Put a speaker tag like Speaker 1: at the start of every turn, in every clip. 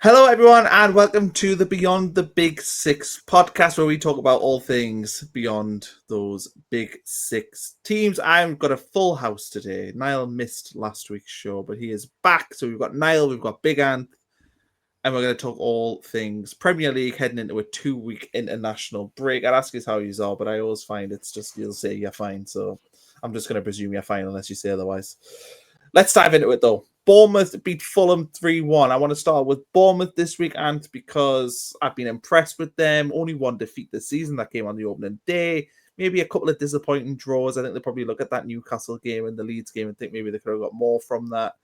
Speaker 1: Hello, everyone, and welcome to the Beyond the Big Six podcast, where we talk about all things beyond those big six teams. I've got a full house today. Niall missed last week's show, but he is back. So we've got Niall, we've got Big Ant, and we're going to talk all things Premier League heading into a 2-week international break. I'd ask you how you are, but I always find it's just you'll say you're fine. So I'm just going to presume you're fine unless you say otherwise. Let's dive into it, though. Bournemouth beat Fulham 3-1. I want to start with Bournemouth this week, and because I've been impressed with them. Only one defeat this season that came on the opening day. Maybe a couple of disappointing draws. I think they probably look at that Newcastle game and the Leeds game and think maybe they could have got more from that.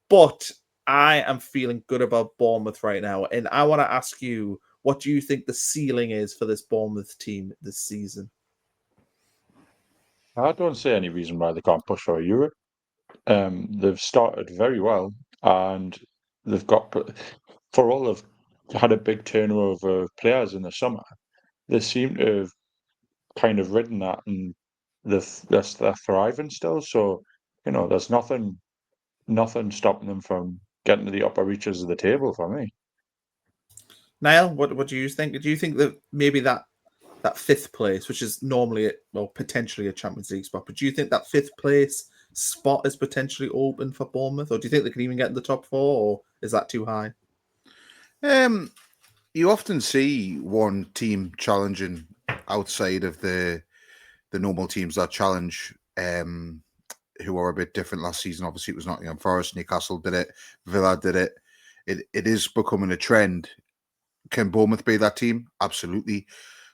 Speaker 1: But I am feeling good about Bournemouth right now. And I want to ask you, what do you think the ceiling is for this Bournemouth team this season?
Speaker 2: I don't see any reason why they can't push for Europe. They've started very well, and they've got, for all they've had a big turnover of players in the summer, they seem to have kind of ridden that, and they're thriving still. So, there's nothing stopping them from getting to the upper reaches of the table for me.
Speaker 1: Niall, what do you think? Do you think that maybe that fifth place, which is normally, potentially a Champions League spot, but do you think that fifth place spot is potentially open for Bournemouth, or do you think they can even get in the top four, or is that too high?
Speaker 3: You often see one team challenging outside of the normal teams that challenge, who are a bit different last season. Obviously, it was Nottingham Forest, Newcastle did it, Villa did it. It is becoming a trend. Can Bournemouth be that team? Absolutely.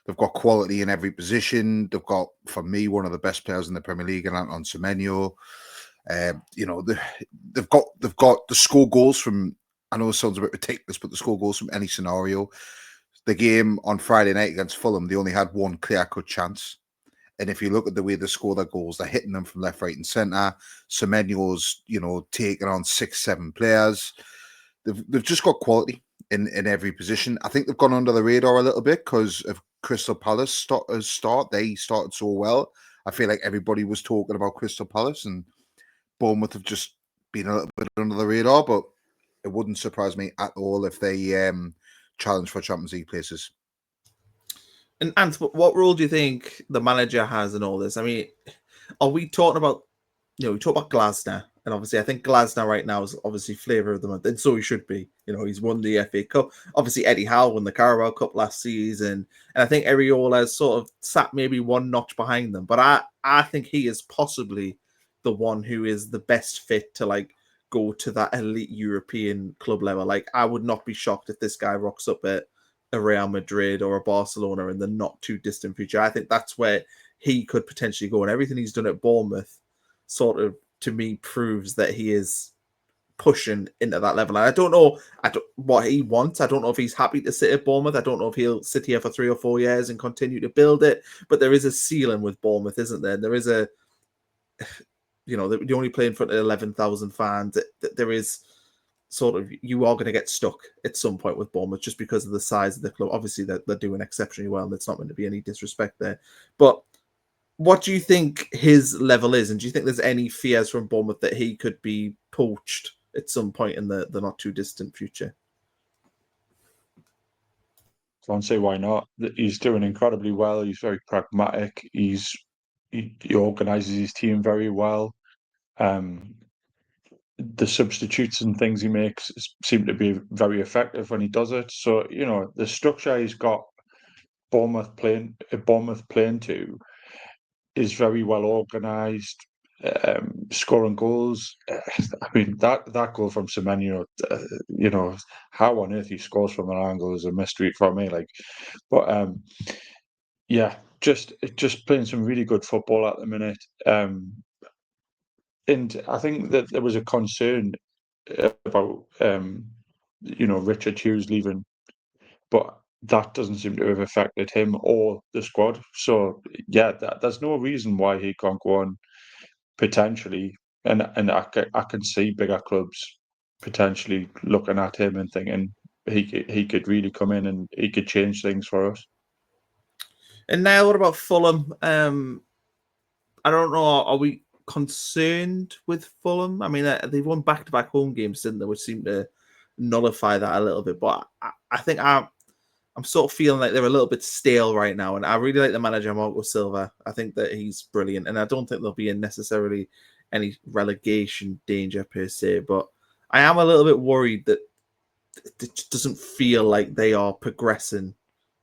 Speaker 3: They've got quality in every position. They've got, for me, one of the best players in the Premier League, and on Semenyo. They've got the score goals from. I know it sounds a bit ridiculous, but the score goals from any scenario. The game on Friday night against Fulham, they only had one clear-cut chance. And if you look at the way they score their goals, they're hitting them from left, right, and centre. Semenyo's, taking on 6-7 players. They've just got quality in every position. I think they've gone under the radar a little bit because of Crystal Palace start. They started so well. I feel like everybody was talking about Crystal Palace, and Bournemouth have just been a little bit under the radar, but it wouldn't surprise me at all if they challenge for Champions League places.
Speaker 1: And what role do you think the manager has in all this? I mean, are we talking about, we talk about Glasner, and obviously I think Glasner right now is obviously flavour of the month, and so he should be. He's won the FA Cup. Obviously, Eddie Howe won the Carabao Cup last season, and I think Iraola has sort of sat maybe one notch behind them. But I think he is possibly the one who is the best fit to go to that elite European club level. I would not be shocked if this guy rocks up at a Real Madrid or a Barcelona in the not too distant future. I think that's where he could potentially go, and everything he's done at Bournemouth sort of, to me, proves that he is pushing into that level. And I don't know what he wants. I don't know if he's happy to sit at Bournemouth. I don't know if he'll sit here for 3 or 4 years and continue to build it. But there is a ceiling with Bournemouth, isn't there? There is a, you only play in front of 11,000 fans. There is sort of, you are going to get stuck at some point with Bournemouth just because of the size of the club. Obviously, they're doing exceptionally well, and it's not going to be any disrespect there. But what do you think his level is? And do you think there's any fears from Bournemouth that he could be poached at some point in the not too distant future?
Speaker 2: Can't say why not. He's doing incredibly well. He's very pragmatic. He organises his team very well. The substitutes and things he makes seem to be very effective when he does it. So, the structure he's got Bournemouth playing to is very well organised, scoring goals. I mean, that goal from Semenyo, how on earth he scores from an angle is a mystery for me. But yeah, just playing some really good football at the minute. And I think that there was a concern about Richard Hughes leaving, but that doesn't seem to have affected him or the squad. So yeah, there's no reason why he can't go on potentially, and I can see bigger clubs potentially looking at him and thinking he could really come in and he could change things for us.
Speaker 1: And now, what about Fulham? I don't know. Are we concerned with Fulham? I mean, they've won back-to-back home games, didn't they? Which seem to nullify that a little bit. But I think I'm sort of feeling like they're a little bit stale right now, and I really like the manager Marco Silva. I think that he's brilliant, and I don't think they'll be in necessarily any relegation danger per se. But I am a little bit worried that it doesn't feel like they are progressing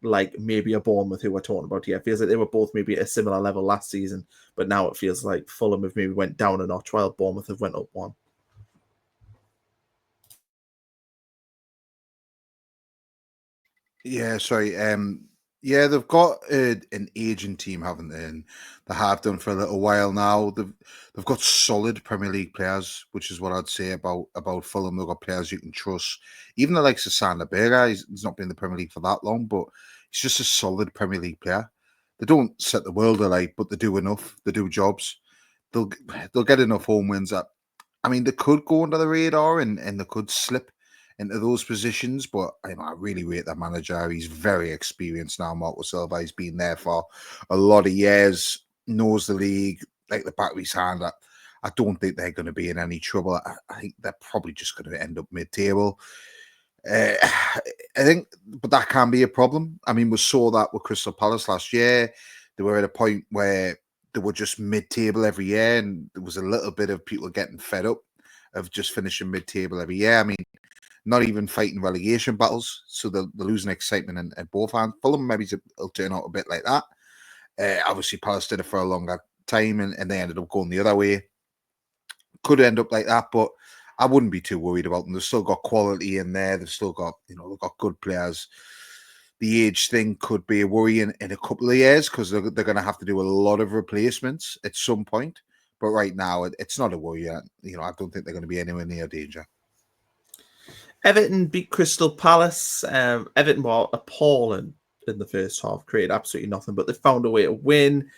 Speaker 1: like maybe a Bournemouth who we're talking about here. It feels like they were both maybe at a similar level last season, but now it feels like Fulham have maybe went down a notch while Bournemouth have went up one.
Speaker 3: Yeah, sorry. Yeah, they've got an aging team, haven't they? And they have done for a little while now. They've got solid Premier League players, which is what I'd say about Fulham. They've got players you can trust. Even the likes of Sander Berger, he's not been in the Premier League for that long, but he's just a solid Premier League player. They don't set the world alight, but they do enough. They do jobs. They'll get enough home wins that, I mean, they could go under the radar and they could slip into those positions, but I really rate that manager. He's very experienced now, Marco Silva. He's been there for a lot of years, knows the league like the back of his hand. I don't think they're going to be in any trouble. I think they're probably just going to end up mid-table. I think, but that can be a problem. I mean, we saw that with Crystal Palace last year. They were at a point where they were just mid-table every year, and there was a little bit of people getting fed up of just finishing mid-table every year. I mean, not even fighting relegation battles, so they're losing excitement in both hands. Fulham maybe will turn out a bit like that. Obviously, Palace did it for a longer time, and they ended up going the other way. Could end up like that, but I wouldn't be too worried about them. They've still got quality in there. They've still got, they've got good players. The age thing could be a worry in a couple of years because they're going to have to do a lot of replacements at some point. But right now, it's not a worry. I don't think they're going to be anywhere near danger.
Speaker 1: Everton beat Crystal Palace. Everton were appalling in the first half, created absolutely nothing, but they found a way to win.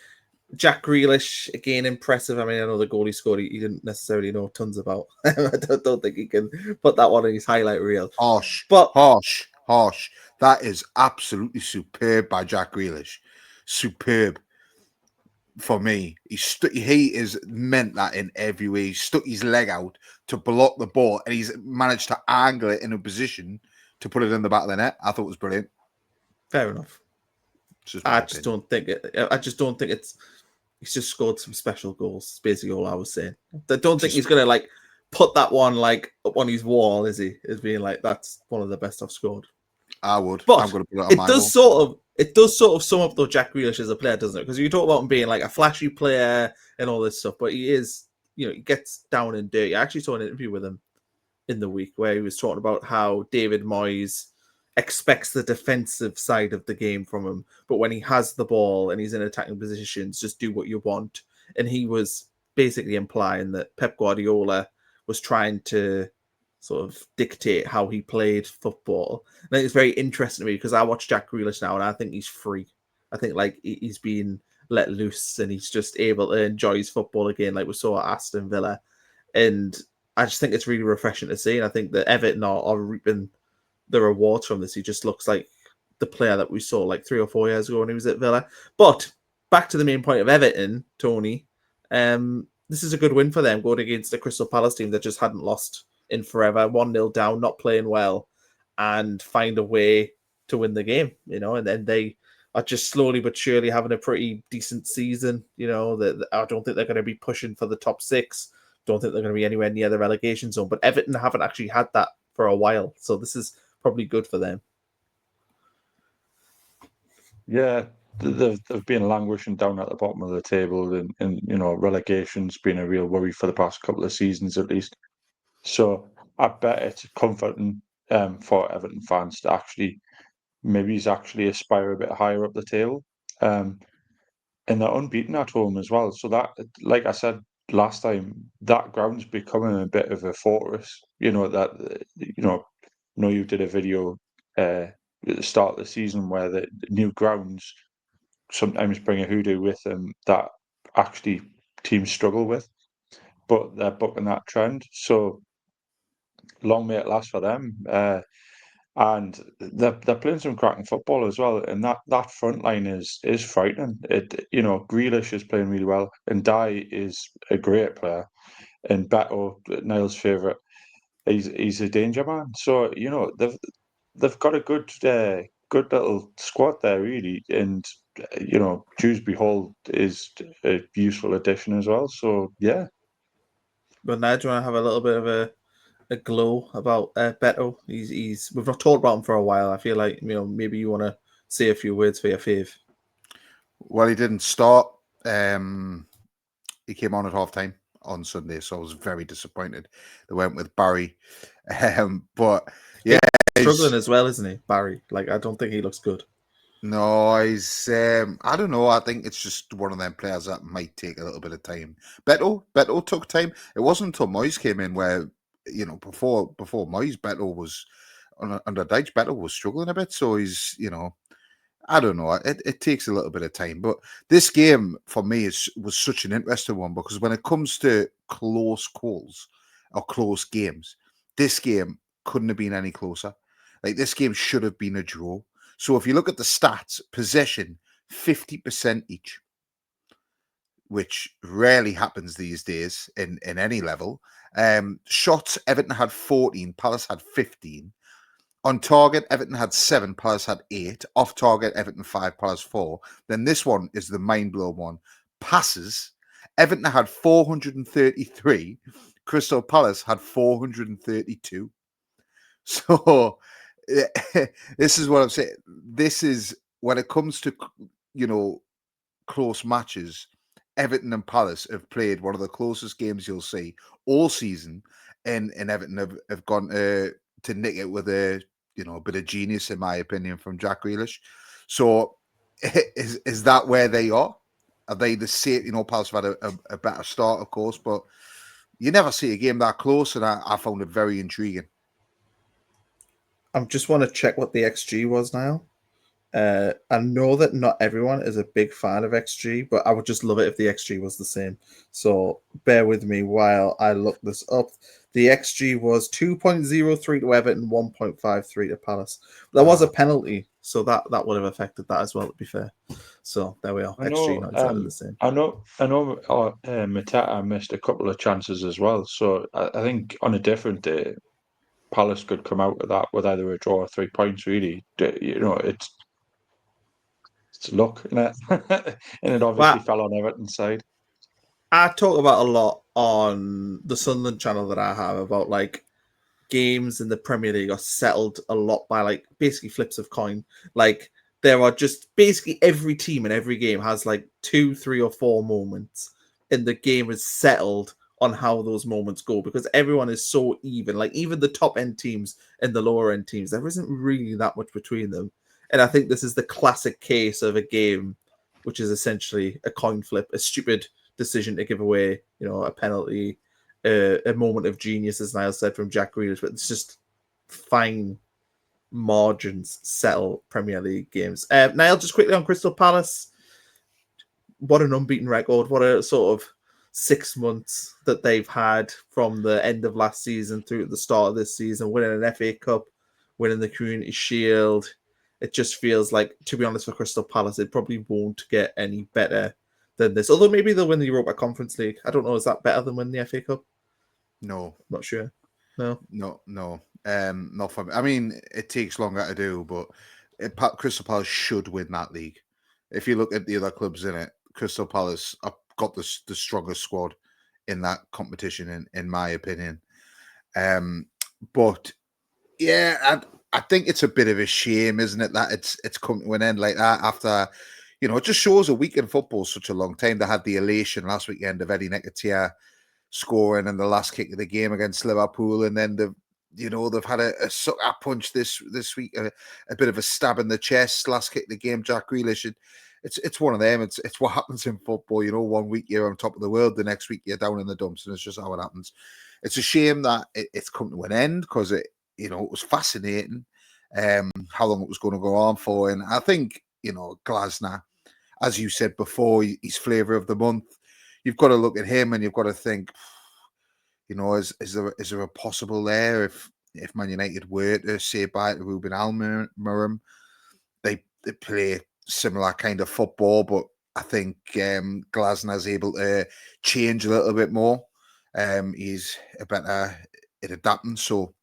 Speaker 1: Jack Grealish, again, impressive. I mean, I know the goal he scored, he didn't necessarily know tons about. I don't think he can put that one in his highlight reel.
Speaker 3: Harsh. That is absolutely superb by Jack Grealish. Superb. For me, he is meant that in every way. He stuck his leg out to block the ball, and he's managed to angle it in a position to put it in the back of the net. I thought it was brilliant.
Speaker 1: Fair enough. I just don't think it's. He's just scored some special goals. That's basically all I was saying. I don't think he's gonna put that one up on his wall, is he? As being that's one of the best I've scored.
Speaker 3: I would,
Speaker 1: but
Speaker 3: I'm going to put it on my
Speaker 1: wall. It does sort of sum up though Jack Grealish as a player, doesn't it? Because you talk about him being a flashy player and all this stuff, but he is, he gets down and dirty. I actually saw an interview with him in the week where he was talking about how David Moyes expects the defensive side of the game from him, but when he has the ball and he's in attacking positions, just do what you want. And he was basically implying that Pep Guardiola was trying to sort of dictate how he played football. And I think it's very interesting to me because I watch Jack Grealish now and I think he's free. I think he's been let loose and he's just able to enjoy his football again, like we saw at Aston Villa. And I just think it's really refreshing to see. And I think that Everton are reaping the rewards from this. He just looks like the player that we saw 3 or 4 years ago when he was at Villa. But back to the main point of Everton, Tony, this is a good win for them going against the Crystal Palace team that just hadn't lost in forever, 1-0 down, not playing well, and find a way to win the game, and then they are just slowly but surely having a pretty decent season. I don't think they're going to be pushing for the top 6. Don't think they're going to be anywhere near the relegation zone, but Everton haven't actually had that for a while, so this is probably good for them.
Speaker 2: Yeah, they've been languishing down at the bottom of the table, and relegation's been a real worry for the past couple of seasons at least. So I bet it's comforting for Everton fans to maybe aspire a bit higher up the table. And they're unbeaten at home as well. So that, like I said last time, that ground's becoming a bit of a fortress. You did a video at the start of the season where the new grounds sometimes bring a hoodoo with them that actually teams struggle with, but they're bucking that trend. So long may it last for them. And they're playing some cracking football as well, and that front line is frightening. Grealish is playing really well, and Dye is a great player, and Beto, Niall's favourite, he's a danger man. So they've got a good little squad there, really, and Dewsbury Hall is a useful addition as well. So yeah.
Speaker 1: But now, do you want to have a little bit of a glow about Beto? We've not talked about him for a while. I feel like maybe you want to say a few words for your fave.
Speaker 3: Well, he didn't start. He came on at half time on Sunday, so I was very disappointed. They went with Barry, but yeah,
Speaker 1: he's struggling as well, isn't he, Barry? Like, I don't think he looks good.
Speaker 3: No, he's. I don't know. I think it's just one of them players that might take a little bit of time. Beto took time. It wasn't until Moyes came in where before Moyes, Beto was under Dyche. Beto was struggling a bit, so he's I don't know. It takes a little bit of time, but this game for me was such an interesting one because when it comes to close calls or close games, this game couldn't have been any closer. Like this game should have been a draw. So if you look at the stats, possession 50% each, which rarely happens these days in any level. Shots, Everton had 14, Palace had 15. On target, Everton had 7, Palace had 8. Off target, Everton 5, Palace 4. Then this one is the mind-blowing one. Passes, Everton had 433. Crystal Palace had 432. So this is what I'm saying. This is when it comes to close matches. Everton and Palace have played one of the closest games you'll see all season, and Everton have gone to nick it with a bit of genius, in my opinion, from Jack Grealish. So is that where they are? Are they the same? Palace have had a better start, of course, but you never see a game that close, and I found it very intriguing.
Speaker 1: I just want to check what the XG was now. I know that not everyone is a big fan of XG, but I would just love it if the XG was the same. So bear with me while I look this up. The XG was 2.03 to Everton, 1.53 to Palace. There was a penalty, so that would have affected that as well, to be fair. So there we are. XG not exactly the same.
Speaker 2: I know Mateta missed a couple of chances as well. So I think on a different day, Palace could come out of that with either a draw or 3 points, really. It's luck, isn't it? And it obviously fell on Everton's side.
Speaker 1: I talk about a lot on the Sunderland channel that I have about like games in the Premier League are settled a lot by like basically flips of coin. Like there are just basically every team in every game has like 2, 3, or 4 moments, and the game is settled on how those moments go because everyone is so even. Like even the top end teams and the lower end teams, there isn't really that much between them. And I think this is the classic case of a game which is essentially a coin flip, a stupid decision to give away, a penalty, a moment of genius, as Niall said, from Jack Grealish, but it's just fine margins settle Premier League games. Niall, just quickly on Crystal Palace, what an unbeaten record, what a sort of 6 months that they've had from the end of last season through to the start of this season, winning an FA Cup, winning the Community Shield. It just feels like, to be honest, for Crystal Palace, it probably won't get any better than this. Although maybe they'll win the Europa Conference League. I don't know. Is that better than winning the FA Cup?
Speaker 3: No.
Speaker 1: Not sure. No.
Speaker 3: Not for me. I mean, it takes longer to do, but Crystal Palace should win that league. If you look at the other clubs in it, Crystal Palace have got the strongest squad in that competition, in my opinion. But yeah, I think it's a bit of a shame, isn't it, that it's come to an end like that after, it just shows a week in football such a long time. They had the elation last weekend of Eddie Nketiah scoring in the last kick of the game against Liverpool, and then they've had a sucker punch this week, a bit of a stab in the chest last kick of the game. Jack Grealish, it's one of them. It's what happens in football. 1 week you're on top of the world, the next week you're down in the dumps, and it's just how it happens. It's a shame that it's come to an end because it was fascinating how long it was going to go on for, and I think Glasner, as you said before, he's flavour of the month. You've got to look at him and you've got to think, is there a possible there if Man United were to say bye to Ruben Almiron? They play similar kind of football, but I think Glasner's able to change a little bit more. He's a better it adapting. So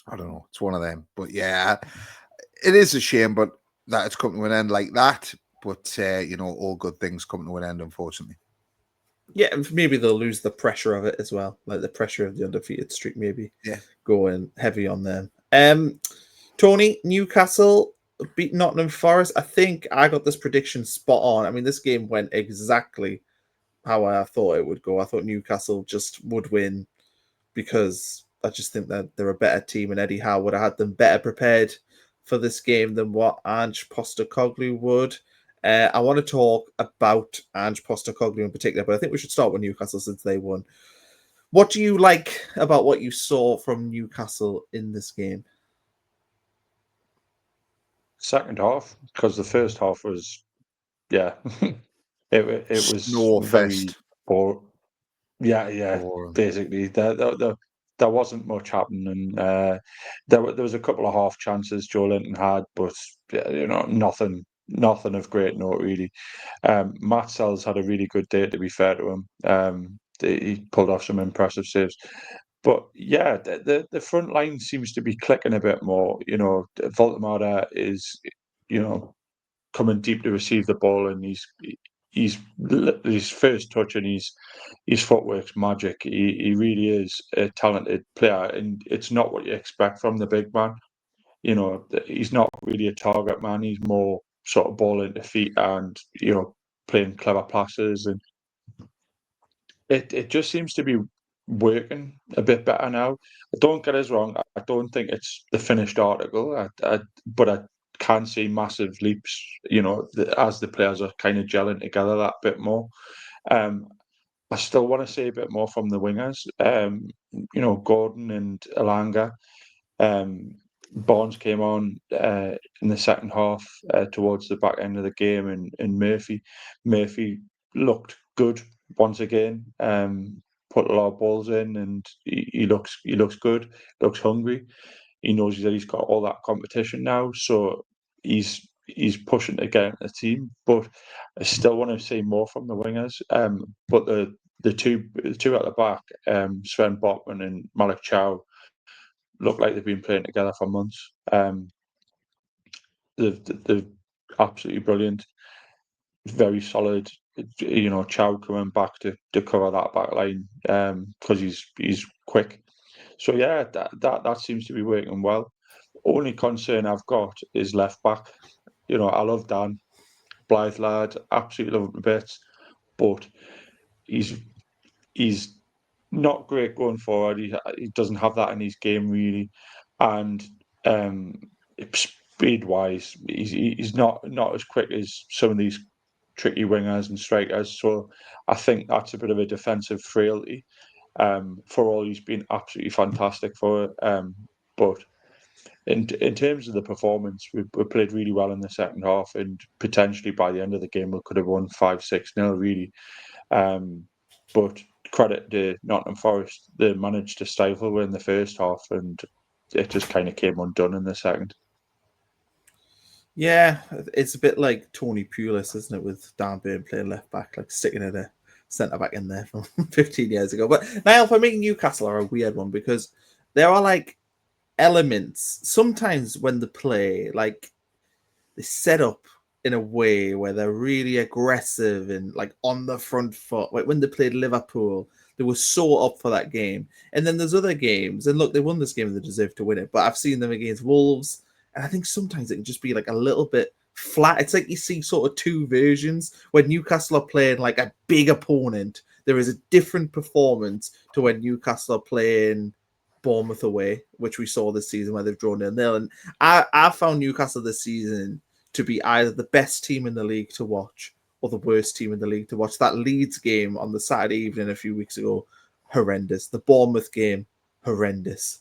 Speaker 3: I don't know. It's one of them. But yeah, it is a shame, but that it's come to an end like that. But all good things come to an end, unfortunately.
Speaker 1: Yeah, and maybe they'll lose the pressure of it as well, like the pressure of the undefeated streak. Maybe going heavy on them. Tony, Newcastle beat Nottingham Forest. I think I got this prediction spot on. I mean, this game went exactly how I thought it would go. I thought Newcastle just would win because I just think that they're a better team, and Eddie Howe would have had them better prepared for this game than what Ange Postecoglou would. I want to talk about Ange Postecoglou in particular, but I think we should start with Newcastle since they won. What do you like about what you saw from Newcastle in this game?
Speaker 2: Second half, because the first half was, it was very boring. Yeah.
Speaker 3: Boring.
Speaker 2: Basically, there wasn't much happening. There was a couple of half chances Joe Linton had, but nothing of great note really. Matt Sells had a really good day, to be fair to him. He pulled off some impressive saves. But yeah, the front line seems to be clicking a bit more. Voltemada is, coming deep to receive the ball, and he's his first touch and his footwork's magic. He really is a talented player, and it's not what you expect from the big man. He's not really a target man. He's more sort of ball into feet and playing clever passes, and it just seems to be working a bit better now. Don't get us wrong. I don't think it's the finished article. But I can see massive leaps. As the players are kind of gelling together that bit more. I still want to see a bit more from the wingers. Gordon and Elanga. Barnes came on in the second half towards the back end of the game, and Murphy looked good once again. Put a lot of balls in, and he looks good. Looks hungry. He knows that he's got all that competition now, so he's pushing to get into the team. But I still want to see more from the wingers. But the two at the back, Sven Botman and Malik Chow, look like they've been playing together for months. They're absolutely brilliant. Very solid. Chow coming back to cover that back line because he's quick. So yeah, that seems to be working well. Only concern I've got is left back. I love Dan, Blythe lad, absolutely love him to bits, but he's not great going forward. He doesn't have that in his game really, and speed wise, he's not as quick as some of these tricky wingers and strikers. So I think that's a bit of a defensive frailty. For all, he's been absolutely fantastic for it. But in terms of the performance, we played really well in the second half, and potentially by the end of the game we could have won 5-6-0 really. But credit to Nottingham Forest, they managed to stifle in the first half, and it just kind of came undone in the second.
Speaker 1: Yeah, it's a bit like Tony Pulis, isn't it, with Dan Burn playing left back, like sticking a centre back in there from 15 years ago. But now, for me, Newcastle are a weird one because there are like elements sometimes when they play, like they set up in a way where they're really aggressive and like on the front foot. Like when they played Liverpool, they were so up for that game. And then there's other games, and look, they won this game and they deserve to win it. But I've seen them against Wolves, and I think sometimes it can just be like a little bit flat. It's like you see sort of two versions. When Newcastle are playing like a big opponent, there is a different performance to when Newcastle are playing Bournemouth away, which we saw this season where they've drawn 0-0. And I found Newcastle this season to be either the best team in the league to watch or the worst team in the league to watch. That Leeds game on the Saturday evening a few weeks ago, horrendous. The Bournemouth game, horrendous.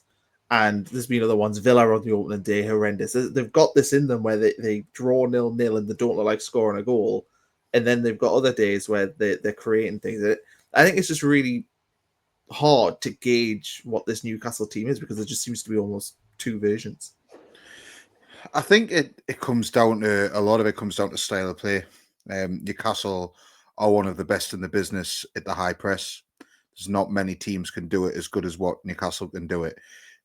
Speaker 1: And there's been other ones, Villa on the opening day, horrendous. They've got this in them where they draw 0-0 and they don't look like scoring a goal. And then they've got other days where they're creating things. I think it's just really hard to gauge what this Newcastle team is because there just seems to be almost two versions.
Speaker 3: I think it comes down to, a lot of it comes down to style of play. Newcastle are one of the best in the business at the high press. There's not many teams can do it as good as what Newcastle can do it.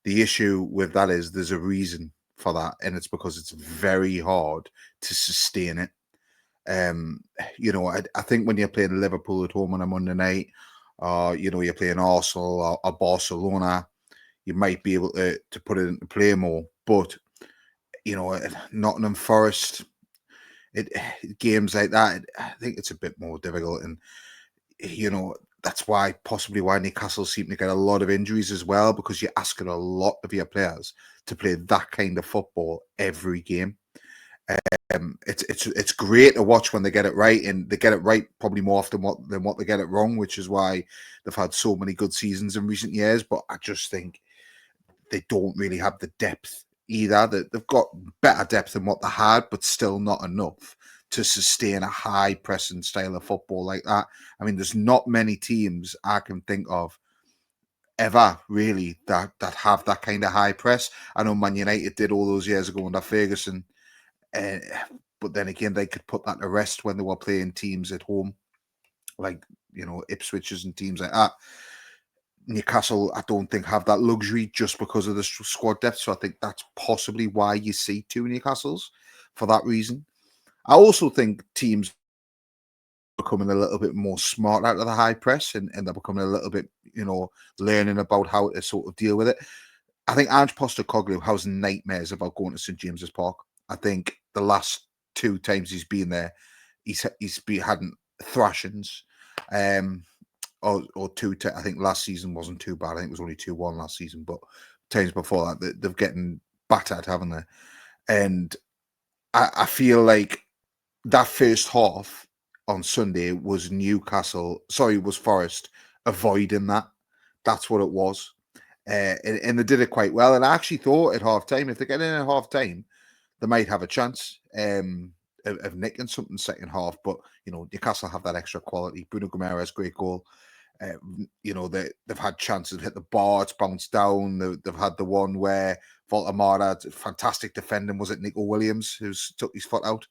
Speaker 3: The issue with that is there's a reason for that, and it's because it's very hard to sustain it. I think when you're playing Liverpool at home on a Monday night, you're playing Arsenal or Barcelona, you might be able to put it into play more. But Nottingham Forest, games like that, I think it's a bit more difficult, and that's possibly why Newcastle seem to get a lot of injuries as well, because you're asking a lot of your players to play that kind of football every game. It's great to watch when they get it right, and they get it right probably more often than what they get it wrong, which is why they've had so many good seasons in recent years. But I just think they don't really have the depth either. They've got better depth than what they had, but still not enough to sustain a high pressing style of football like that. I mean, there's not many teams I can think of ever really that have that kind of high press. I know Man United did all those years ago under Ferguson, but then again, they could put that to rest when they were playing teams at home, like Ipswich's and teams like that. Newcastle, I don't think, have that luxury just because of the squad depth. So I think that's possibly why you see two Newcastles for that reason. I also think teams are becoming a little bit more smart out of the high press, and they're becoming a little bit, learning about how to sort of deal with it. I think Ange Postecoglou has nightmares about going to St James's Park. I think the last 2 times he's been there, he's having thrashings. Or 2. I think last season wasn't too bad. I think it was only 2-1 last season, but times before that, they've getting battered, haven't they? And I feel like that first half on Sunday was Forest avoiding that. That's what it was. And they did it quite well. And I actually thought at half time, if they get in at half time, they might have a chance of nicking something second half. But, Newcastle have that extra quality. Bruno Guimaraes, great goal. They've had chances to hit the bar, it's bounced down. They've had the one where Voltamara, fantastic defending, was it Nico Williams, who's took his foot out?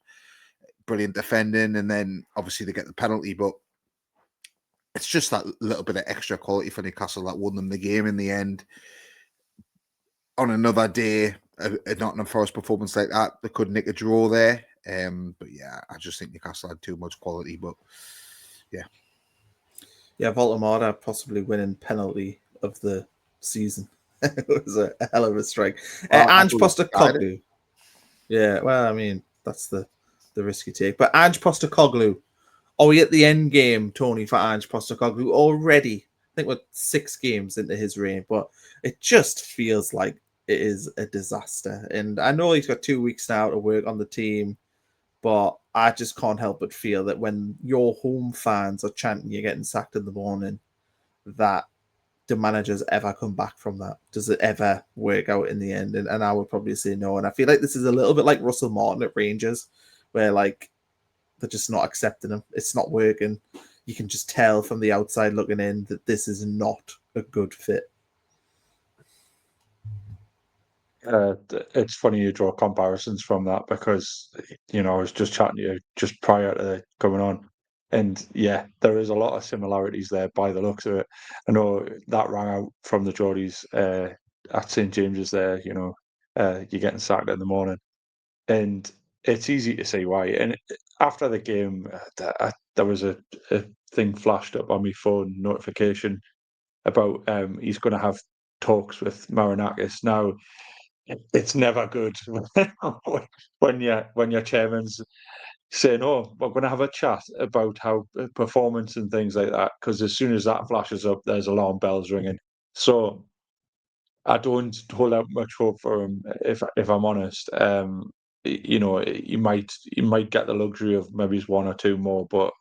Speaker 3: Brilliant defending, and then obviously they get the penalty, but it's just that little bit of extra quality for Newcastle that won them the game in the end. On another day, a Nottingham Forest performance like that, they could nick a draw there. But yeah, I just think Newcastle had too much quality, but yeah.
Speaker 1: Yeah, Voltamara possibly winning penalty of the season. It was a hell of a strike. Ange Postecoglou. Yeah, well, I mean, that's the risk you take. But Ange Postecoglou, are we at the end game, Tony, for Ange Postecoglou already? I think we're 6 games into his reign, but it just feels like it is a disaster. And I know he's got 2 weeks now to work on the team, but I just can't help but feel that when your home fans are chanting you're getting sacked in the morning, that do managers ever come back from that? Does it ever work out in the end? And I would probably say no. And I feel like this is a little bit like Russell Martin at Rangers, where like they're just not accepting him. It's not working. You can just tell from the outside looking in that this is not a good fit.
Speaker 2: It's funny you draw comparisons from that because, I was just chatting to you just prior to coming on. And yeah, there is a lot of similarities there by the looks of it. I know that rang out from the Geordies at St James's there, you're getting sacked in the morning. And it's easy to see why. And after the game, there was a thing flashed up on my phone notification about he's going to have talks with Marinakis. Now, it's never good when your chairman's saying, "Oh, we're going to have a chat about how performance and things like that." Because as soon as that flashes up, there's alarm bells ringing. So I don't hold out much hope for him, if I'm honest. You might get the luxury of maybe 1 or 2 more, but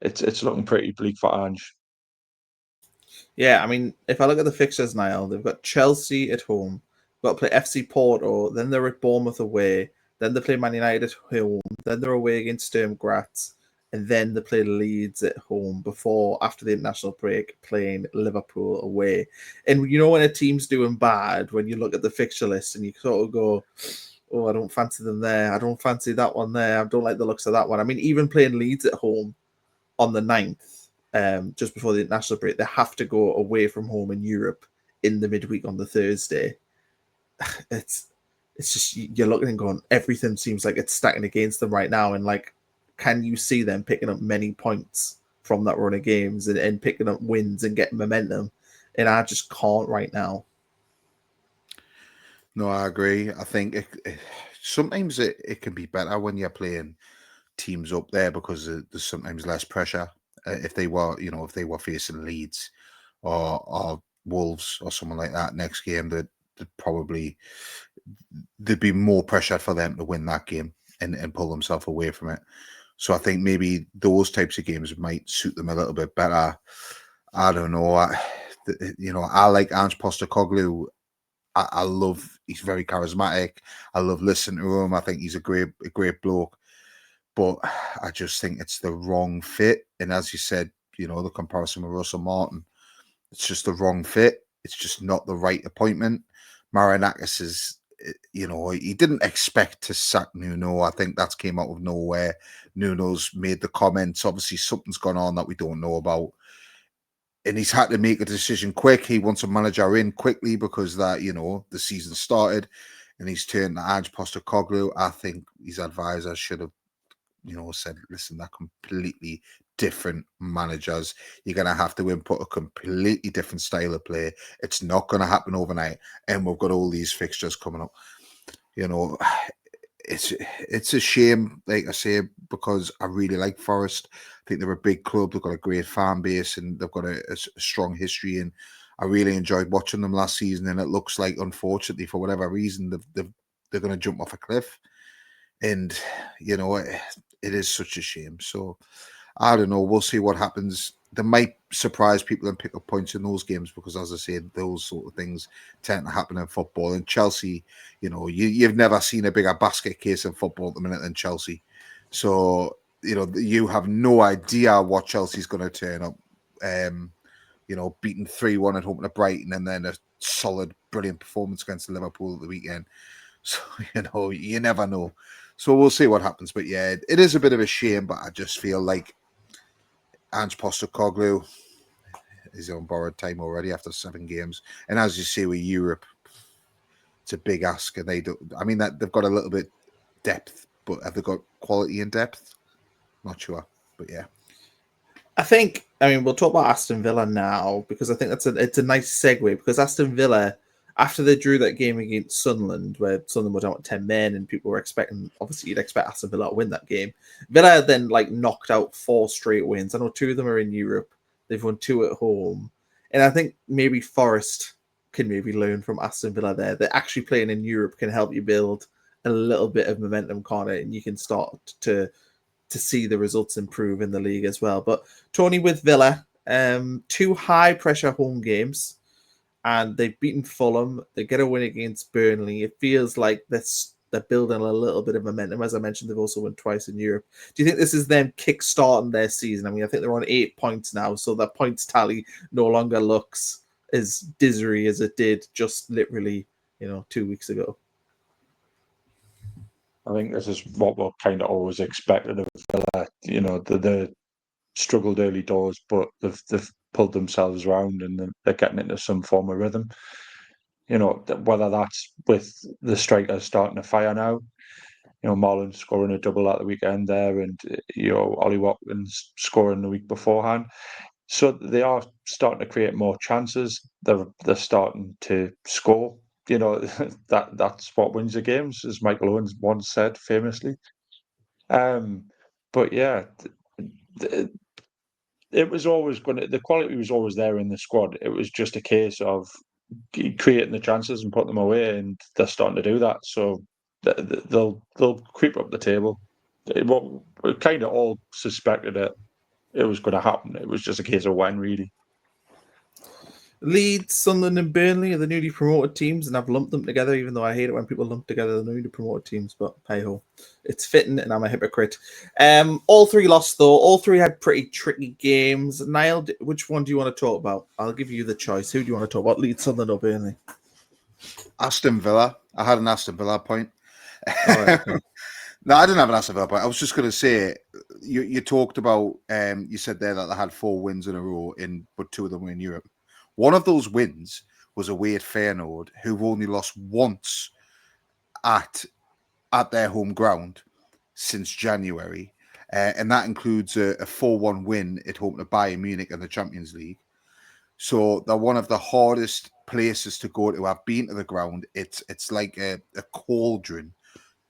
Speaker 2: it's looking pretty bleak for Ange.
Speaker 1: Yeah, I mean, if I look at the fixtures now, they've got Chelsea at home, got to play FC Porto, then they're at Bournemouth away, then they play Man United at home, then they're away against Sturm Graz, and then they play Leeds at home before, after the international break, playing Liverpool away. And when a team's doing bad, when you look at the fixture list and you sort of go, oh, I don't fancy them there, I don't fancy that one there, I don't like the looks of that one. I mean, even playing Leeds at home on the 9th, just before the international break. They have to go away from home in Europe in the midweek on the Thursday. It's just, you're looking and going, everything seems like it's stacking against them right now. And like, can you see them picking up many points from that run of games and picking up wins and getting momentum? And I just can't right now.
Speaker 3: No, I agree. I think sometimes it can be better when you're playing teams up there because there's sometimes less pressure. If they were, if they were facing Leeds or Wolves or someone like that next game, there'd be more pressure for them to win that game and pull themselves away from it. So I think maybe those types of games might suit them a little bit better. I don't know. I like Ange Postecoglou. I love. He's very charismatic. I love listening to him. I think he's a great bloke. But I just think it's the wrong fit. And as you said, the comparison with Russell Martin, it's just the wrong fit. It's just not the right appointment. Marinakis is, he didn't expect to sack Nuno. I think that came out of nowhere. Nuno's made the comments. Obviously, something's gone on that we don't know about. And he's had to make a decision quick. He wants a manager in quickly because the season started, and he's turned to Ange Postecoglou. I think his advisor should have, said, listen, they're completely different managers. You're going to have to input a completely different style of play. It's not going to happen overnight. And we've got all these fixtures coming up. It's a shame, like I say, because I really like Forest. I think they're a big club. They've got a great fan base and they've got a strong history. And I really enjoyed watching them last season. And it looks like, unfortunately, for whatever reason, they're going to jump off a cliff. And, it is such a shame. So I don't know. We'll see what happens. They might surprise people and pick up points in those games because, as I said, those sort of things tend to happen in football. And Chelsea, you've never seen a bigger basket case in football at the minute than Chelsea. So, you have no idea what Chelsea's going to turn up. Beating 3-1 at home to Brighton and then a solid, brilliant performance against Liverpool at the weekend. So, you never know. So we'll see what happens. But yeah, it is a bit of a shame, but I just feel like Ange Postecoglou is on borrowed time already after 7 games. And as you see with Europe, it's a big ask. And they've got a little bit depth, but have they got quality and depth? Not sure. But yeah.
Speaker 1: We'll talk about Aston Villa now because I think it's a nice segue because Aston Villa, after they drew that game against Sunderland, where Sunderland were down at 10 men and people were expecting, obviously you'd expect Aston Villa to win that game. Villa then knocked out 4 straight wins. I know 2 of them are in Europe. They've won 2 at home. And I think maybe Forest can maybe learn from Aston Villa there. That actually playing in Europe can help you build a little bit of momentum, Connor, and you can start to see the results improve in the league as well. But Tony, with Villa, 2 high pressure home games. And they've beaten Fulham. They get a win against Burnley. It feels like they're building a little bit of momentum. As I mentioned, they've also won twice in Europe. Do you think this is them kickstarting their season? I think they're on 8 points now, so their points tally no longer looks as dismal as it did just literally, 2 weeks ago.
Speaker 2: I think this is what we're kind of always expected of Villa. They struggled early doors, but they've pulled themselves around and they're getting into some form of rhythm. Whether that's with the strikers starting to fire now, Marlon scoring a double at the weekend there, and Ollie Watkins scoring the week beforehand. So they are starting to create more chances. They're starting to score. That's what wins the games, as Michael Owen once said famously. But yeah. It was always the quality was always there in the squad. It was just a case of creating the chances and putting them away, and they're starting to do that. So they'll creep up the table. We kind of all suspected it was going to happen. It was just a case of when, really.
Speaker 1: Leeds, Sunderland and Burnley are the newly promoted teams, and I've lumped them together, even though I hate it when people lump together the newly promoted teams, but hey-ho. It's fitting, and I'm a hypocrite. All 3 lost, though. All 3 had pretty tricky games. Niall, which one do you want to talk about? I'll give you the choice. Who do you want to talk about, Leeds, Sunderland or Burnley?
Speaker 3: Aston Villa. I had an Aston Villa point.
Speaker 1: All right.
Speaker 3: No, I didn't have an Aston Villa point. I was just going to say, you talked about, you said there that they had 4 wins in a row, but 2 of them were in Europe. One of those wins was away at Feyenoord, who've only lost once at their home ground since January. And that includes a 4-1 win at home to Bayern Munich in the Champions League. So they're one of the hardest places to go to. I've been to the ground. It's like a cauldron.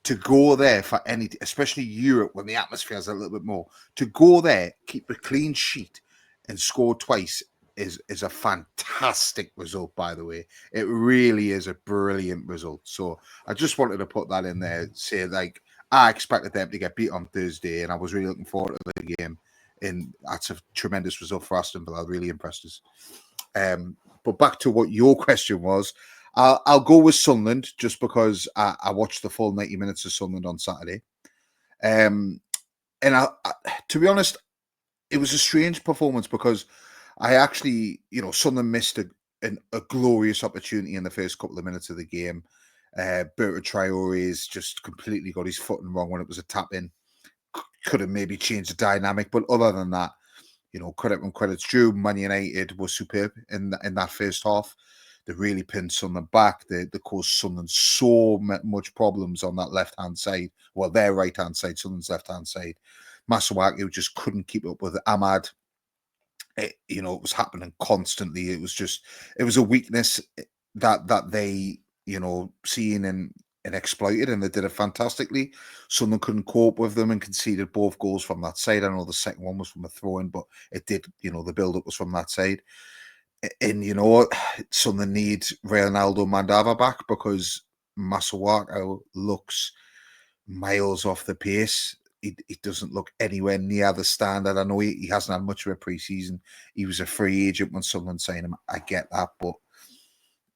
Speaker 3: To go there for any, especially Europe, when the atmosphere is a little bit more, to go there, keep a clean sheet, and score twice is a fantastic result. By the way, it really is a brilliant result. So I just wanted to put that in there. Say like I expected them to get beat on Thursday, and I was really looking forward to the game. And that's a tremendous result for Aston Villa. Really impressed us. But back to what your question was. I'll go with Sunderland just because I watched the full 90 minutes of Sunderland on Saturday. And to be honest, it was a strange performance because I actually, Sunderland missed a glorious opportunity in the first couple of minutes of the game. Bertrand Traore's just completely got his footing wrong when it was a tap in. Could have maybe changed the dynamic, but other than that, credit when credit's due. Man United was superb in that first half. They really pinned Sunderland back. They caused Sunderland so much problems on that left-hand side. Well, their right-hand side, Sunderland's left-hand side. Masuaku just couldn't keep up with Ahmad. It was happening constantly. It was a weakness that they, seen and exploited, and they did it fantastically. Sunderland couldn't cope with them and conceded both goals from that side. I know the second one was from a throw-in, but it did, the build-up was from that side. And Sunderland need Ronaldo Mandava back because Masuaku looks miles off the pace. He doesn't look anywhere near the standard. I know he hasn't had much of a pre-season. He was a free agent when Sunderland signed him. I get that, but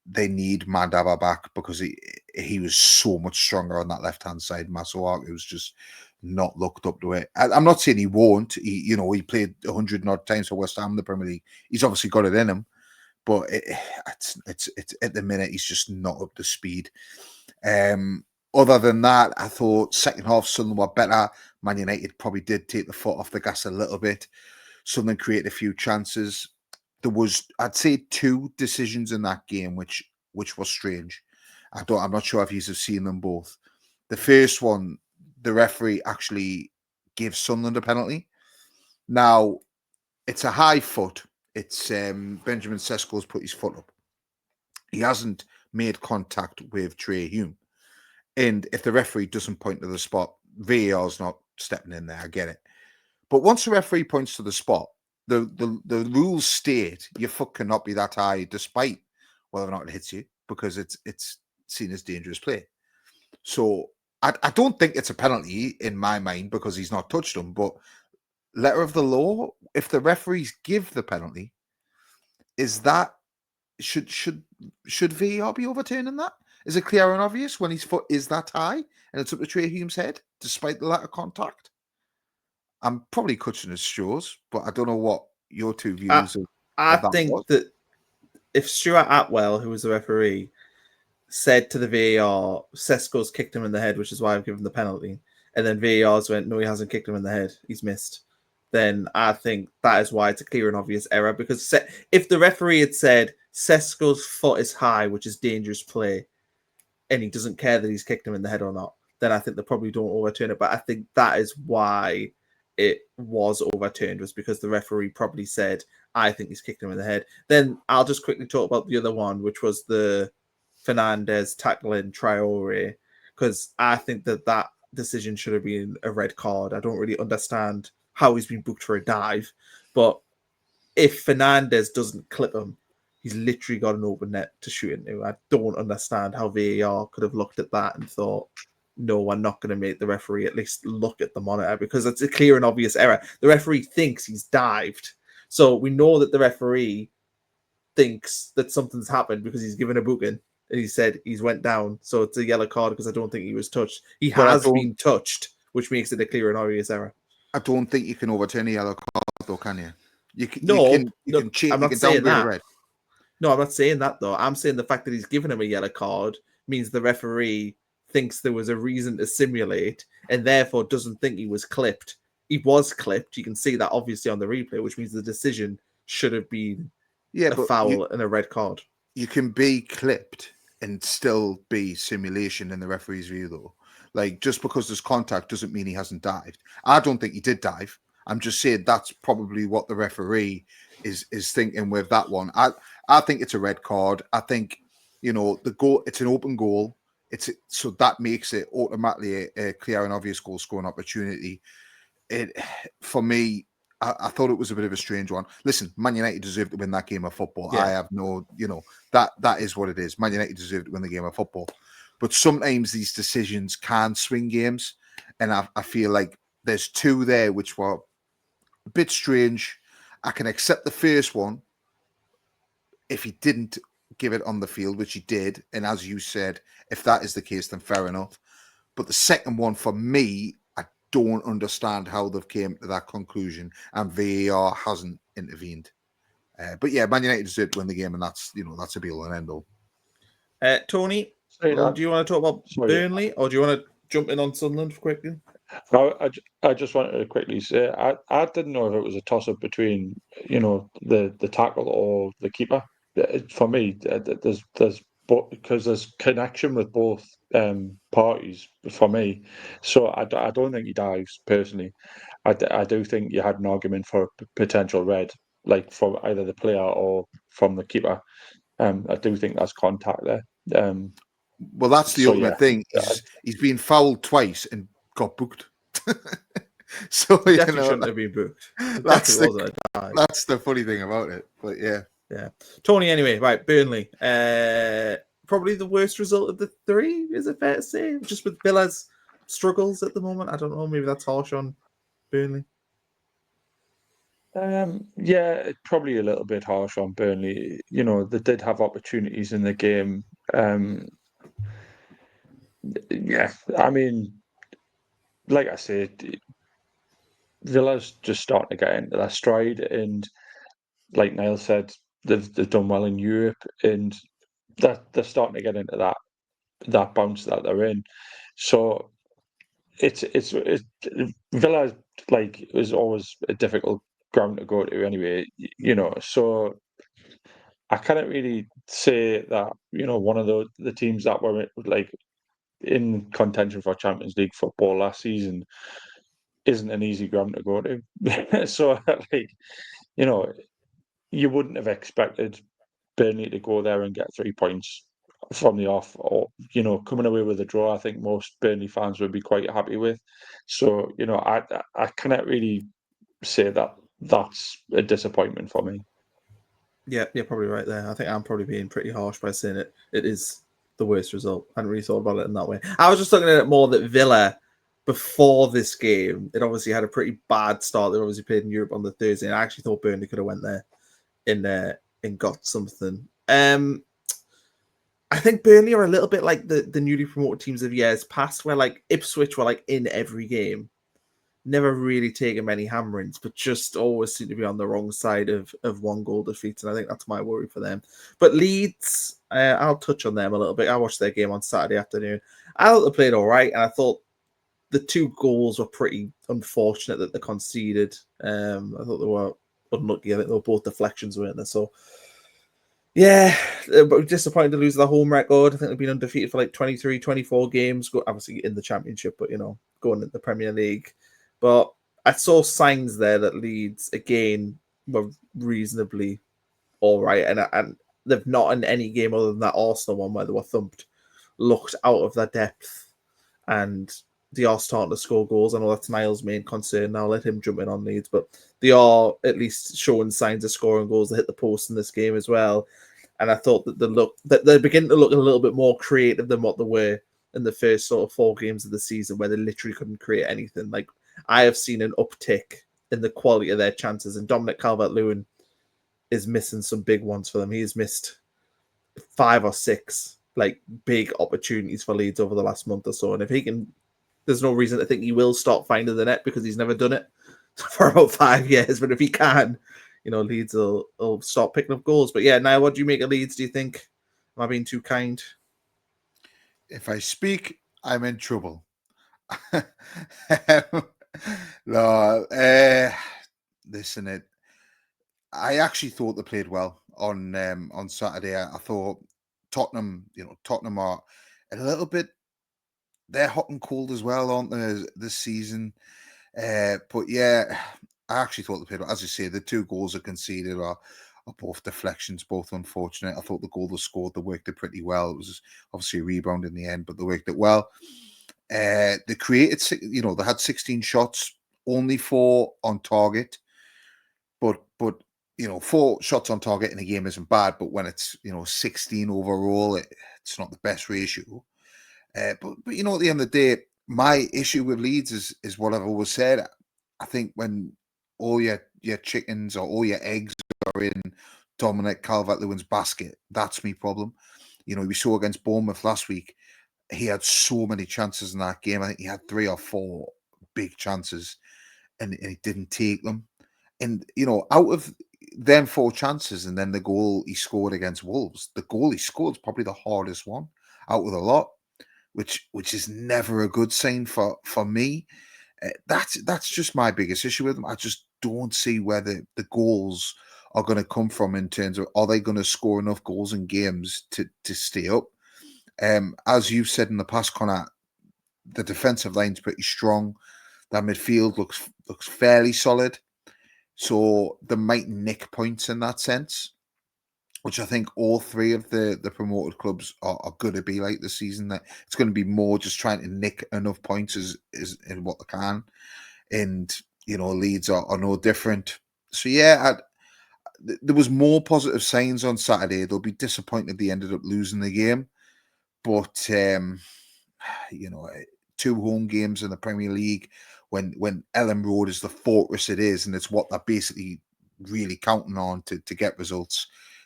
Speaker 3: they need Mandava back because he was so much stronger on that left-hand side. Masuaku was just not looked up to it. I'm not saying he won't. He played 100 odd times for West Ham in the Premier League. He's obviously got it in him. But it's at the minute he's just not up to speed. Other than that, I thought second half Sunderland were better. Man United probably did take the foot off the gas a little bit. Sunderland created a few chances. There was, I'd say, 2 decisions in that game which was strange. I'm not sure if you have seen them both. The first one, the referee actually gave Sunderland a penalty. Now, it's a high foot. It's Benjamin Sesko's put his foot up. He hasn't made contact with Trey Hume. And if the referee doesn't point to the spot, VAR's not stepping in there. I get it. But once the referee points to the spot, the rules state your foot cannot be that high despite whether or not it hits you because it's seen as dangerous play. So I don't think it's a penalty in my mind because he's not touched him, but letter of the law, if the referees give the penalty, is that should VAR be overturning that? Is it clear and obvious when his foot is that high and it's up to Trey Hume's head despite the lack of contact? I'm probably cutting his straws, but I don't know what your 2 views of
Speaker 1: I
Speaker 3: that
Speaker 1: think
Speaker 3: was.
Speaker 1: that if Stuart Atwell, who was the referee, said to the VAR, Sesko's kicked him in the head, which is why I've given the penalty, and then VAR's went, no, he hasn't kicked him in the head, he's missed, then I think that is why it's a clear and obvious error. Because if the referee had said Sesko's foot is high, which is dangerous play, and he doesn't care that he's kicked him in the head or not, then I think they probably don't overturn it. But I think that is why it was overturned, was because the referee probably said, I think he's kicked him in the head. Then I'll just quickly talk about the other one, which was the Fernandes tackling Traore, because I think that decision should have been a red card. I don't really understand how he's been booked for a dive, but if Fernandes doesn't clip him, he's literally got an open net to shoot into. I don't understand how VAR could have looked at that and thought, no, I'm not going to make the referee at least look at the monitor, because it's a clear and obvious error. The referee thinks he's dived. So we know that the referee thinks that something's happened because he's given a booking and he said he's went down. So it's a yellow card because I don't think he was touched. He has been touched, which makes it a clear and obvious error.
Speaker 3: I don't think you can overturn a yellow card, though, can you? You can
Speaker 1: I'm not saying that. No, I'm not saying that, though. I'm saying the fact that he's given him a yellow card means the referee thinks there was a reason to simulate and therefore doesn't think he was clipped. He was clipped. You can see that obviously on the replay, which means the decision should have been a foul and a red card.
Speaker 3: You can be clipped and still be simulation in the referee's view, though. Like, just because there's contact doesn't mean he hasn't dived. I don't think he did dive. I'm just saying that's probably what the referee is thinking with that one. I think it's a red card. I think, the goal, it's an open goal. So that makes it automatically a clear and obvious goal scoring opportunity. For me, I thought it was a bit of a strange one. Listen, Man United deserved to win that game of football. Yeah. I have no, that is what it is. Man United deserved to win the game of football. But sometimes these decisions can swing games. And I feel like there's two there which were a bit strange. I can accept the first one if he didn't give it on the field, which he did. And as you said, if that is the case, then fair enough. But the second one, for me, I don't understand how they've came to that conclusion, and VAR hasn't intervened. But yeah, Man United deserved to win the game, and that's a be all and end all.
Speaker 1: Tony, do you want to talk about Burnley, or do you want to jump in on Sunderland quickly?
Speaker 2: I just wanted to quickly say I didn't know if it was a toss up between the tackle or the keeper. For me, there's because there's connection with both parties for me. So I don't think he dives personally. I do think you had an argument for potential red, like from either the player or from the keeper. I do think that's contact there.
Speaker 3: Well, that's the ultimate thing. He's been fouled twice and got booked. So
Speaker 1: definitely shouldn't have been booked.
Speaker 3: That's the funny thing about it. But yeah.
Speaker 1: Tony, anyway, right, Burnley. Probably the worst result of the three, is it fair to say? Just with Villa's struggles at the moment. I don't know, maybe that's harsh on Burnley.
Speaker 2: Yeah, probably a little bit harsh on Burnley. They did have opportunities in the game. Yeah, I mean, like I said, Villa's just starting to get into their stride, and like Niall said, they've done well in Europe, and they're starting to get into that bounce that they're in. So it's Villa is always a difficult ground to go to anyway. So I can't really say that one of the teams that were in contention for Champions League football last season isn't an easy ground to go to. So you wouldn't have expected Burnley to go there and get 3 points from the off, or coming away with a draw. I think most Burnley fans would be quite happy with. So I cannot really say that that's a disappointment for me.
Speaker 1: Yeah, you're probably right there. I think I'm probably being pretty harsh by saying it is the worst result. I hadn't really thought about it in that way. I was just looking at it more that Villa, before this game, it obviously had a pretty bad start. They obviously played in Europe on the Thursday, and I actually thought Burnley could have went there and got something. I think Burnley are a little bit like the newly promoted teams of years past, where like Ipswich were like in every game, never really taken many hammerings, but just always seem to be on the wrong side of 1-goal defeats, and I think that's my worry for them. But Leeds, I'll touch on them a little bit. I watched their game on Saturday afternoon. I thought they played all right, and I thought the 2 goals were pretty unfortunate that they conceded. I thought they were unlucky. I think they were both deflections, weren't they? So, yeah, but disappointed to lose the home record. I think they've been undefeated for like 23, 24 games, obviously in the Championship, but, going into the Premier League. But I saw signs there that Leeds, again, were reasonably all right. And they've not in any game other than that Arsenal one where they were thumped, looked out of their depth. And they are starting to score goals. I know that's Niall's main concern. Now I'll let him jump in on Leeds. But they are at least showing signs of scoring goals. They hit the post in this game as well. And I thought that they're beginning to look a little bit more creative than what they were in the first sort of 4 games of the season, where they literally couldn't create anything. Like, I have seen an uptick in the quality of their chances, and Dominic Calvert-Lewin is missing some big ones for them. He has missed 5 or 6 like big opportunities for Leeds over the last month or so. And if he can, there's no reason to think he will stop finding the net, because he's never done it for about 5 years. But if he can, Leeds will start picking up goals. But yeah, now what do you make of Leeds? Do you think am I being too kind?
Speaker 3: If I speak I'm in trouble. No, listen, I actually thought they played well on Saturday. I thought Tottenham, Tottenham are a little bit. They're hot and cold as well, aren't they, this season? But yeah, I actually thought they played well. As you say, the 2 goals are conceded are both deflections, both unfortunate. I thought the goal they scored, they worked it pretty well. It was obviously a rebound in the end, but they worked it well. They created, they had 16 shots, only 4 on target. But 4 shots on target in a game isn't bad. But when it's 16 overall, it's not the best ratio. But at the end of the day, my issue with Leeds is what I've always said. I think when all your chickens or all your eggs are in Dominic Calvert-Lewin's basket, that's my problem. We saw against Bournemouth last week, he had so many chances in that game. I think he had 3 or 4 big chances, and he didn't take them. And out of them 4 chances, and then the goal he scored against Wolves, the goal he scored is probably the hardest one out of the lot, which is never a good sign for me. That's just my biggest issue with them. I just don't see where the goals are going to come from in terms of, are they going to score enough goals in games to stay up? As you've said in the past, Connor, the defensive line's pretty strong. That midfield looks fairly solid. So they might nick points in that sense, which I think all 3 of the promoted clubs are going to be like this season. That it's going to be more just trying to nick enough points as in what they can. And, Leeds are no different. So, yeah, there was more positive signs on Saturday. They'll be disappointed they ended up losing the game. But, 2 home games in the Premier League, when Ellen Road is the fortress it is, and it's what they're basically really counting on to get results.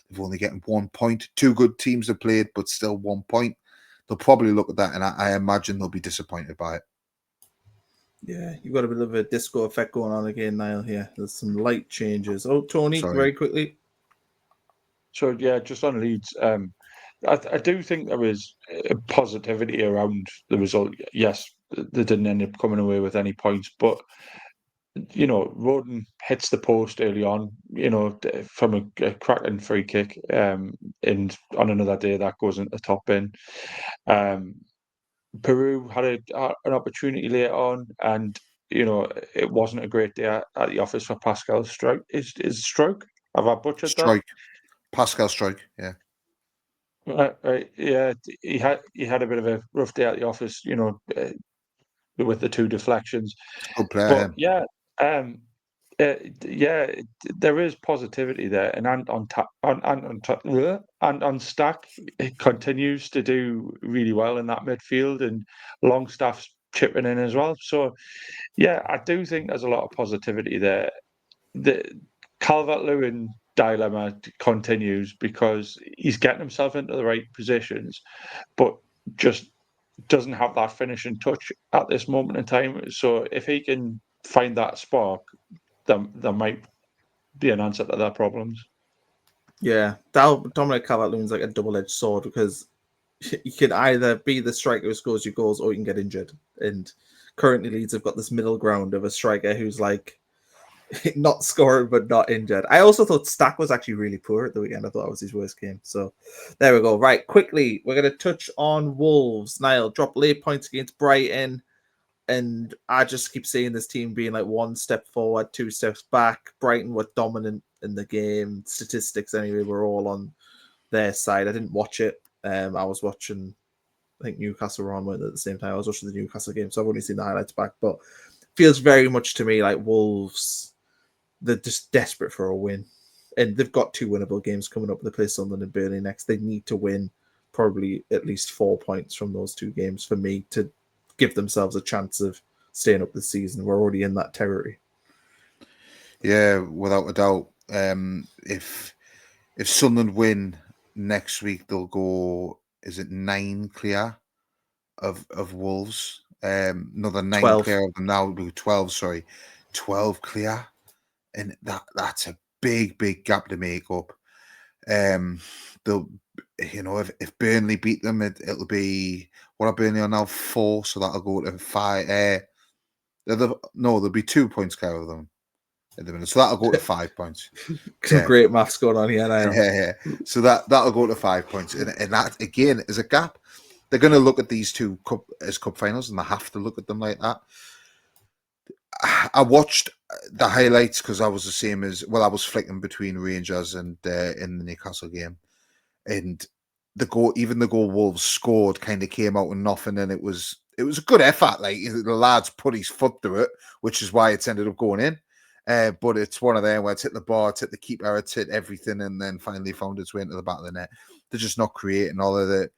Speaker 3: They've only getting 1 point. 2 good teams have played, but still 1 point. They'll probably look at that, and I imagine they'll be disappointed by it.
Speaker 1: Yeah, you've got a bit of a disco effect going on again, Niall, here. There's some light changes. Oh, Tony,
Speaker 3: Sorry.
Speaker 1: very quickly.
Speaker 2: So, yeah, just on Leeds, I do think there is a positivity around the result. Yes, they didn't end up coming away with any points, but Roden hits the post early on, from a cracking free kick, and on another day that goes into the top bin. Peru had an opportunity later on, and it wasn't a great day at the office for Pascal Struijk. Is Struijk? Have I butchered that?
Speaker 3: Strike. Pascal Struijk, yeah.
Speaker 2: Yeah, he had a bit of a rough day at the office, with the 2 deflections.
Speaker 3: Good player.
Speaker 2: But yeah, there is positivity there, and on Stack, it continues to do really well in that midfield, and Longstaff's chipping in as well. So yeah, I do think there's a lot of positivity there. The Calvert-Lewin dilemma continues because he's getting himself into the right positions, but just doesn't have that finishing touch at this moment in time. So if he can find that spark, there might be an answer to their problems.
Speaker 1: Yeah, Dominic Calvert-Lewin's like a double-edged sword, because you can either be the striker who scores your goals, or you can get injured. And currently Leeds have got this middle ground of a striker who's like not scoring but not injured. I also thought Stack was actually really poor at the weekend. I thought it was his worst game. So there we go. Right, quickly, we're going to touch on Wolves. Niall, drop late points against Brighton. And I just keep seeing this team being like 1 step forward, 2 steps back. Brighton were dominant in the game. Statistics, anyway, were all on their side. I didn't watch it. I was watching, I think Newcastle were on at the same time. I was watching the Newcastle game, so I've only seen the highlights back. But feels very much to me like Wolves, they're just desperate for a win. And they've got 2 winnable games coming up. They play Sunderland and Burnley next. They need to win probably at least 4 points from those 2 games for me to give themselves a chance of staying up this season. We're already in that territory.
Speaker 3: Yeah, without a doubt. If Sunderland win next week, they'll go, is it 9 clear of Wolves? Another 9
Speaker 1: 12.
Speaker 3: clear of them now. Will be 12, sorry. 12 clear. And that's a big gap to make up. They'll, if Burnley beat them, it'll be What are Burnley on now? 4, so that'll go to 5. There'll be 2 points clear of them at the minute, so that'll go to 5 points.
Speaker 1: Some great maths going on here now.
Speaker 3: Yeah. So that'll go to 5 points, and that again is a gap. They're going to look at these two cup finals, and they have to look at them like that. I watched the highlights because I was the same as I was flicking between Rangers and in the Newcastle game, and the goal Wolves scored kind of came out of nothing, and it was a good effort. Like the lads put his foot through it, which is why it's ended up going in. But it's one of them where it's hit the bar, it's hit the keeper, it's hit everything, and then finally found its way into the back of the net. They're just not creating all of the.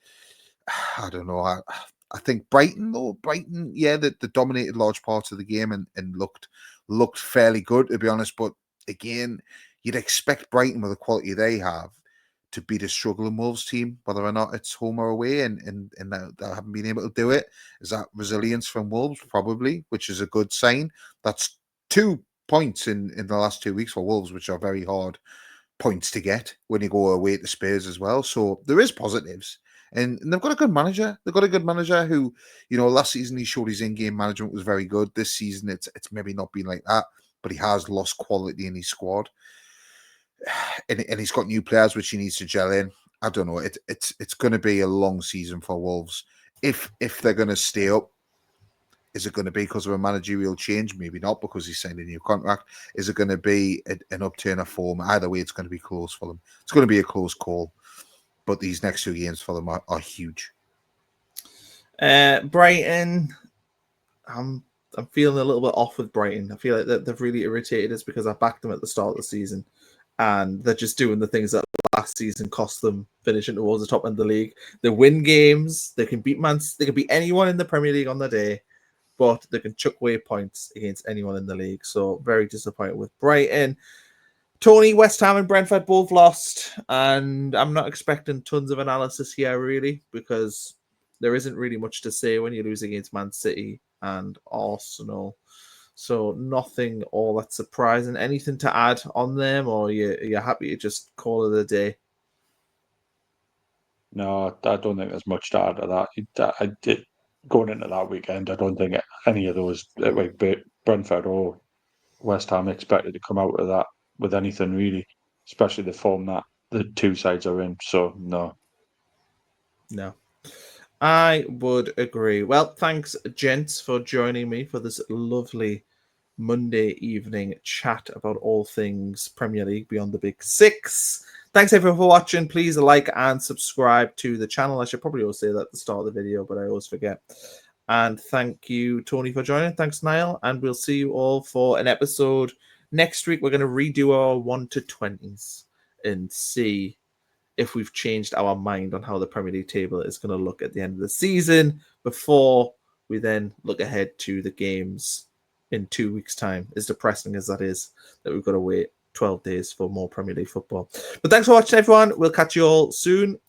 Speaker 3: I don't know. I think Brighton, yeah, they dominated large parts of the game and looked fairly good, to be honest. But again, you'd expect Brighton, with the quality they have, to beat a struggling Wolves team, whether or not it's home or away, and they haven't been able to do it. Is that resilience from Wolves? Probably, which is a good sign. That's 2 points in the last 2 weeks for Wolves, which are very hard points to get when you go away to Spurs as well. So there is positives. And they've got a good manager. They've got a good manager who, last season he showed his in-game management was very good. This season it's maybe not been like that, but he has lost quality in his squad. And he's got new players which he needs to gel in. I don't know. It's going to be a long season for Wolves. If they're going to stay up, is it going to be because of a managerial change? Maybe not, because he's signed a new contract. Is it going to be an upturn of form? Either way, it's going to be close for them. It's going to be a close call. But these next 2 games for them are huge.
Speaker 1: Brighton, I'm feeling a little bit off with Brighton. I feel like they've really irritated us because I backed them at the start of the season, and they're just doing the things that last season cost them finishing towards the top end of the league. They win games. They can beat they can beat anyone in the Premier League on the day, but they can chuck away points against anyone in the league. So very disappointed with Brighton. Tony, West Ham and Brentford both lost, and I'm not expecting tons of analysis here, really, because there isn't really much to say when you lose against Man City and Arsenal. So nothing all that surprising. Anything to add on them, or you're happy to just call it a day?
Speaker 2: No, I don't think there's much to add to that. I did going into that weekend. I don't think any of those, like Brentford or West Ham, expected to come out of that with anything really, especially the form that the two sides are in. So no,
Speaker 1: I would agree. Well, thanks, gents, for joining me for this lovely Monday evening chat about all things Premier League beyond the Big Six. Thanks everyone for watching. Please like and subscribe to the channel. I should probably always say that at the start of the video, but I always forget. And thank you, Tony, for joining. Thanks, Niall. And we'll see you all for an episode next week. We're going to redo our 1 to 20s and see if we've changed our mind on how the Premier League table is going to look at the end of the season before we then look ahead to the games in 2 weeks' time. As depressing as that is, that we've got to wait 12 days for more Premier League football. But thanks for watching, everyone. We'll catch you all soon.